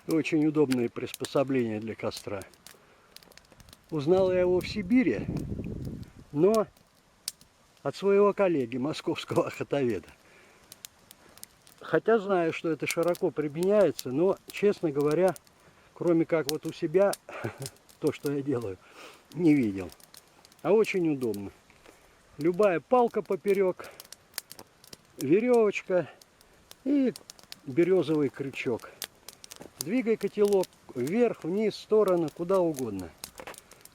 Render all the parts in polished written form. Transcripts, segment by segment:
Очень удобное приспособление для костра. Узнал я его в Сибири, но от своего коллеги, московского охотоведа. Хотя знаю, что это широко применяется, но, честно говоря, кроме как вот у себя, то, что я делаю, не видел. А очень удобно. Любая палка поперек, веревочка и березовый крючок. Двигай котелок вверх, вниз, в сторону, куда угодно.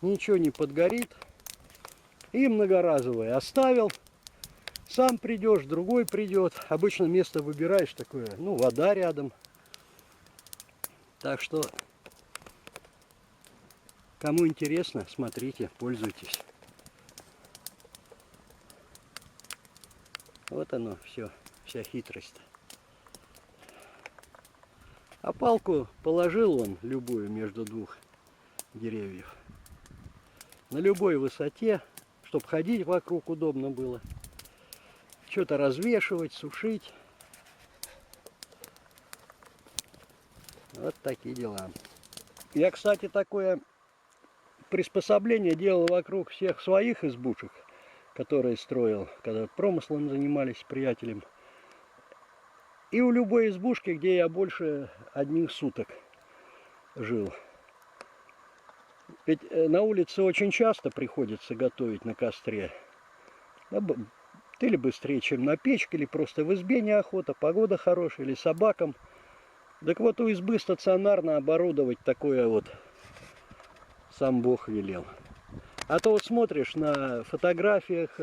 Ничего не подгорит. И многоразовый оставил. Сам придешь, другой придет. Обычно место выбираешь такое, ну, вода рядом. Так что, кому интересно, смотрите, пользуйтесь. Вот оно, все, вся хитрость. А палку положил он любую между двух деревьев. На любой высоте, чтобы ходить вокруг удобно было. Что-то развешивать, сушить. Вот такие дела. Я, кстати, такое приспособление делал вокруг всех своих избушек, которые строил, когда промыслом занимались с приятелем. И у любой избушки, где я больше одних суток жил. Ведь на улице очень часто приходится готовить на костре. Или быстрее, чем на печке, или просто в избе неохота, погода хорошая, или собакам. Так вот, у избы стационарно оборудовать такое вот сам Бог велел. А то вот смотришь на фотографиях,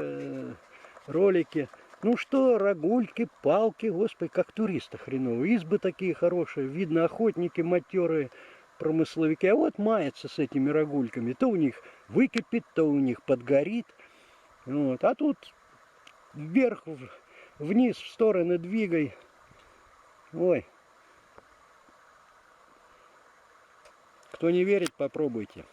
ролики, ну что, рогульки, палки, господи, как туристы хреновые. Избы такие хорошие, видно, охотники матерые, промысловики. А вот мается с этими рогульками. То у них выкипит, то у них подгорит. Вот. А тут вверх, вниз, в стороны двигай. Ой. Кто не верит, попробуйте.